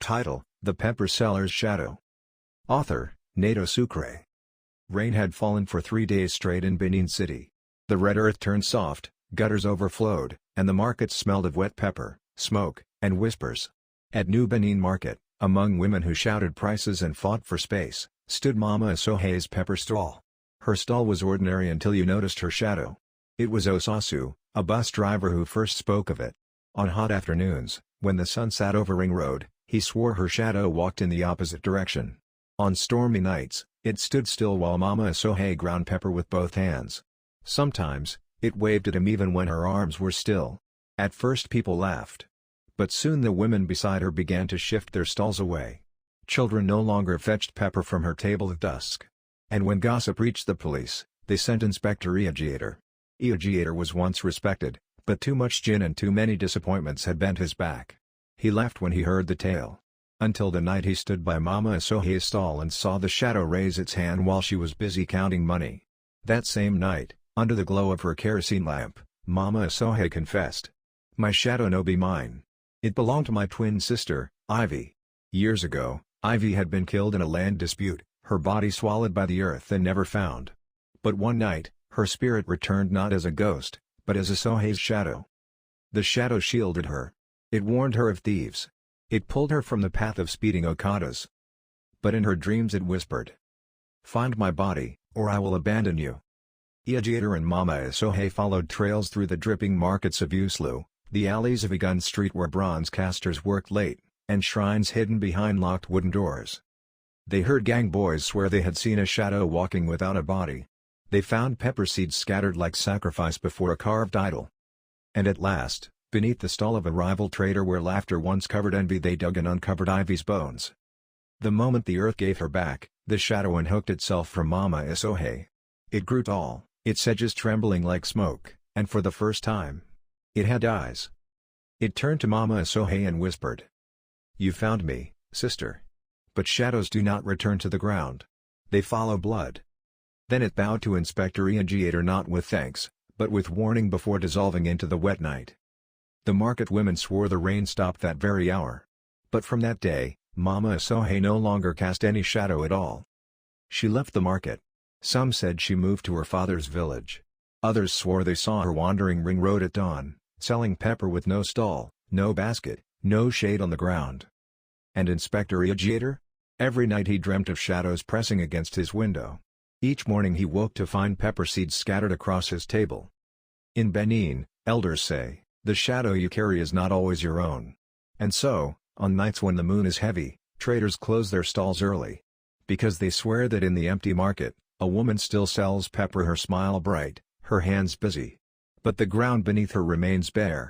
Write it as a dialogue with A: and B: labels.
A: Title: The Pepper Seller's Shadow. Author: Nato Sucre. Rain had fallen for 3 days straight in Benin City. The red earth turned soft, gutters overflowed, and the market smelled of wet pepper, smoke, and whispers. At New Benin Market, among women who shouted prices and fought for space, stood Mama Asohe's pepper stall. Her stall was ordinary until you noticed her shadow. It was Osasu, a bus driver, who first spoke of it. On hot afternoons, when the sun sat over Ring Road, he swore her shadow walked in the opposite direction. On stormy nights, it stood still while Mama Asohe ground pepper with both hands. Sometimes, it waved at him even when her arms were still. At first people laughed. But soon the women beside her began to shift their stalls away. Children no longer fetched pepper from her table at dusk. And when gossip reached the police, they sent Inspector Eagiator. Eagiator was once respected, but too much gin and too many disappointments had bent his back. He left when he heard the tale. Until the night he stood by Mama Asohe's stall and saw the shadow raise its hand while she was busy counting money. That same night, under the glow of her kerosene lamp, Mama Asohe confessed, "My shadow no be mine. It belonged to my twin sister, Ivy." Years ago, Ivy had been killed in a land dispute, her body swallowed by the earth and never found. But one night, her spirit returned not as a ghost, but as Asohe's shadow. The shadow shielded her. It warned her of thieves. It pulled her from the path of speeding Okadas. But in her dreams it whispered, "Find my body, or I will abandon you." Eagiator and Mama Asohe followed trails through the dripping markets of Uslu, the alleys of Igun Street where bronze casters worked late, and shrines hidden behind locked wooden doors. They heard gang boys swear they had seen a shadow walking without a body. They found pepper seeds scattered like sacrifice before a carved idol. And at last, beneath the stall of a rival trader where laughter once covered envy, they dug and uncovered Ivy's bones. The moment the earth gave her back, the shadow unhooked itself from Mama Asohe. It grew tall, its edges trembling like smoke, and for the first time, it had eyes. It turned to Mama Asohe and whispered, "You found me, sister. But shadows do not return to the ground. They follow blood." Then it bowed to Inspector Eagiator, not with thanks, but with warning, before dissolving into the wet night. The market women swore the rain stopped that very hour. But from that day, Mama Asohe no longer cast any shadow at all. She left the market. Some said she moved to her father's village. Others swore they saw her wandering Ring Road at dawn, selling pepper with no stall, no basket, no shade on the ground. And Inspector Eagiator? Every night he dreamt of shadows pressing against his window. Each morning he woke to find pepper seeds scattered across his table. In Benin, elders say, the shadow you carry is not always your own. And so, on nights when the moon is heavy, traders close their stalls early. Because they swear that in the empty market, a woman still sells pepper, her smile bright, her hands busy. But the ground beneath her remains bare.